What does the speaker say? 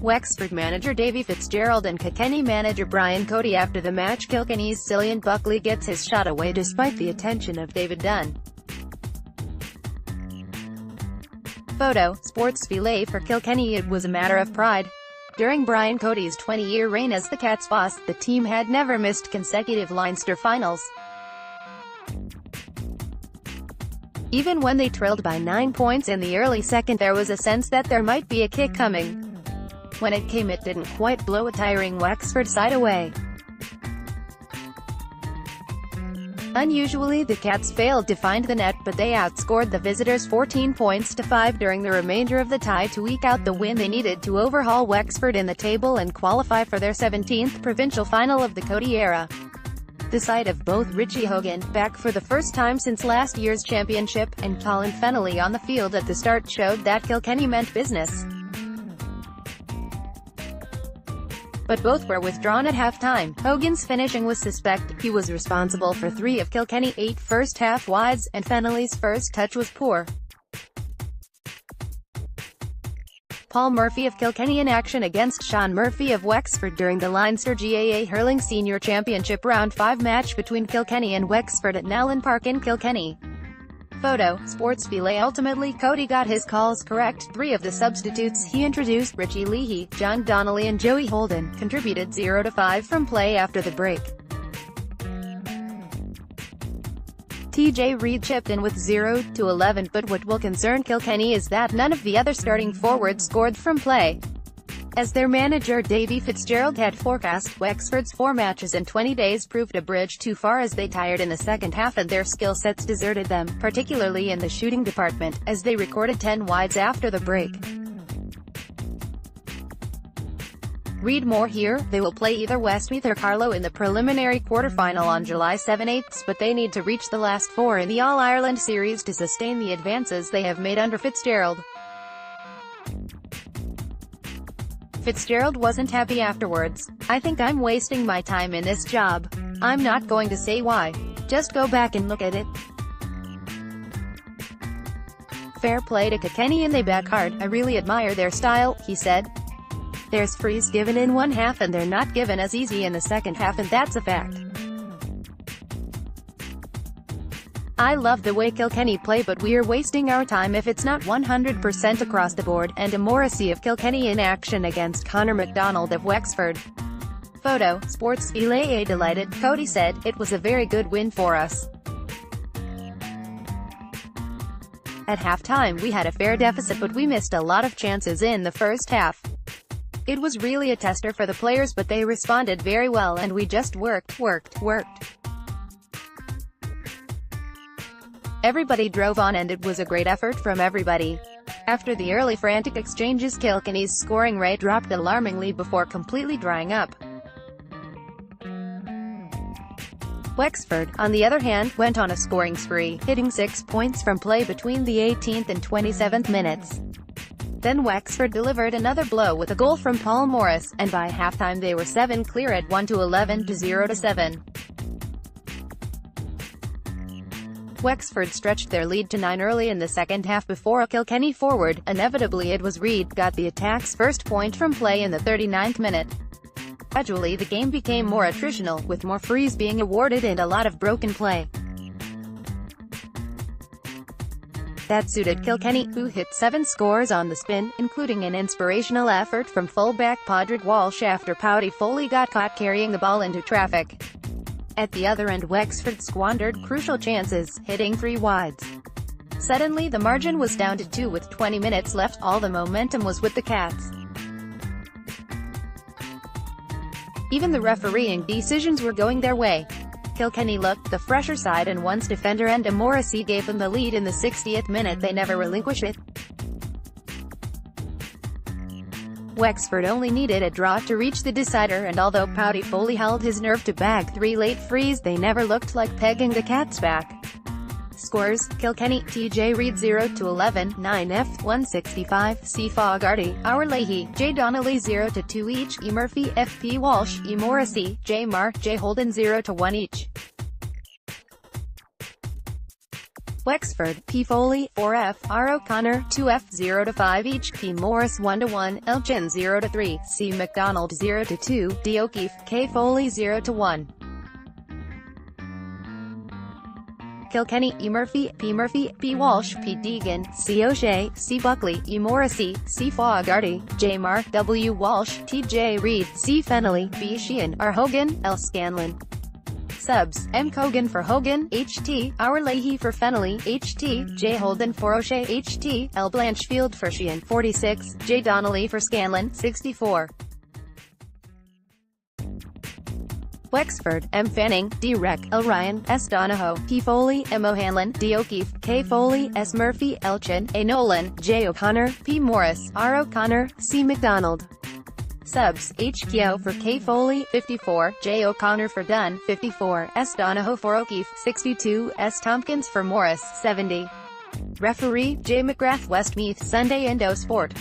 Wexford manager Davy Fitzgerald and Kikenny manager Brian Cody. After the match, Kilkenny's Cillian Buckley gets his shot away despite the attention of David Dunne. Photo, Sportsfile For Kilkenny. It was a matter of pride. During Brian Cody's 20-year reign as the Cats' boss, the team had never missed consecutive Leinster finals. Even when they trailed by 9 points in the early second, there was a sense that there might be a kick coming. When it came, it didn't quite blow a tiring Wexford side away. Unusually, the Cats failed to find the net, but they outscored the visitors 14 points to 5 during the remainder of the tie to eke out the win they needed to overhaul Wexford in the table and qualify for their 17th provincial final of the Cody era. The sight of both Richie Hogan, back for the first time since last year's championship, and Colin Fennelly on the field at the start showed that Kilkenny meant business. But both were withdrawn at halftime. Hogan's finishing was suspect. He was responsible for 3 of Kilkenny's 8 first-half wides, and Fennelly's first touch was poor. Paul Murphy of Kilkenny in action against Sean Murphy of Wexford during the Leinster GAA Hurling Senior Championship Round 5 match between Kilkenny and Wexford at Nowlan Park in Kilkenny. Photo, Sportsfile. Ultimately, Cody got his calls correct. 3 of the substitutes he introduced, Richie Leahy, John Donnelly and Joey Holden, contributed 0-5 from play after the break. TJ Reid chipped in with 0-11, but what will concern Kilkenny is that none of the other starting forwards scored from play. As their manager Davy Fitzgerald had forecast, Wexford's 4 matches in 20 days proved a bridge too far as they tired in the second half and their skill sets deserted them, particularly in the shooting department, as they recorded 10 wides after the break. Read more here. They will play either Westmeath or Carlow in the preliminary quarter-final on July 7/8, but they need to reach the last 4 in the All-Ireland series to sustain the advances they have made under Fitzgerald. Fitzgerald wasn't happy afterwards. "I think I'm wasting my time in this job. I'm not going to say why. Just go back and look at it. Fair play to Kikenny and they back hard. I really admire their style," he said. "There's frees given in one half and they're not given as easy in the second half, and that's a fact. I love the way Kilkenny play, but we're wasting our time if it's not 100% across the board." And Morrissey of Kilkenny in action against Conor MacDonald of Wexford. Photo, Sportsfile. Delighted, Cody said, "It was a very good win for us. At halftime we had a fair deficit, but we missed a lot of chances in the first half. It was really a tester for the players, but they responded very well and we just worked. Everybody drove on and it was a great effort from everybody." After the early frantic exchanges, Kilkenny's scoring rate dropped alarmingly before completely drying up. Wexford, on the other hand, went on a scoring spree, hitting 6 points from play between the 18th and 27th minutes. Then Wexford delivered another blow with a goal from Paul Morris, and by halftime they were 7 clear at 1-11 to 0-7. Wexford stretched their lead to 9 early in the second half before a Kilkenny forward, inevitably it was Reid, got the attack's first point from play in the 39th minute. Gradually the game became more attritional, with more frees being awarded and a lot of broken play. That suited Kilkenny, who hit 7 scores on the spin, including an inspirational effort from fullback Padraig Walsh after Pouty Foley got caught carrying the ball into traffic. At the other end, Wexford squandered crucial chances, hitting 3 wides. Suddenly the margin was down to 2 with 20 minutes left. All the momentum was with the Cats. Even the refereeing decisions were going their way. Kilkenny looked the fresher side, and once defender Enda Morrissey gave them the lead in the 60th minute, they never relinquished it. Wexford only needed a draw to reach the decider, and although Pouty Foley held his nerve to bag 3 late frees, they never looked like pegging the Cats back. Scores: Kilkenny, TJ Reid 0-11, 9F, 165, C. Fogarty, R. Leahy, J. Donnelly 0-2 each, E. Murphy, F.P. Walsh, E. Morrissey, J. Mark, J. Holden 0-1 each. Wexford, P. Foley, 4F, R. O'Connor, 2F, 0-5 each, P. Morris, 1-1, Elchin, 0-3, C. McDonald, 0-2, D. O'Keefe, K. Foley, 0-1. Kilkenny, E. Murphy, P. Walsh, P. Deegan, C. O'Shea, C. Buckley, E. Morrissey, C. Fogarty, J. Mark, W. Walsh, T. J. Reid, C. Fennelly, B. Sheehan, R. Hogan, L. Scanlon. Subs: M. Cogan for Hogan, H.T., R. Leahy for Fennelly, H.T., J. Holden for O'Shea, H.T., L. Blanchfield for Sheehan, 46, J. Donnelly for Scanlon, 64. Wexford, M. Fanning, D. Reck, L. Ryan, S. Donahoe, P. Foley, M. O'Hanlon, D. O'Keefe, K. Foley, S. Murphy, Elchin, A. Nolan, J. O'Connor, P. Morris, R. O'Connor, C. McDonald. Subs: H. Keogh for K. Foley, 54, J. O'Connor for Dunne, 54, S. Donahoe for O'Keefe, 62, S. Tompkins for Morris, 70. Referee: J. McGrath. Westmeath Sunday Indo Sport.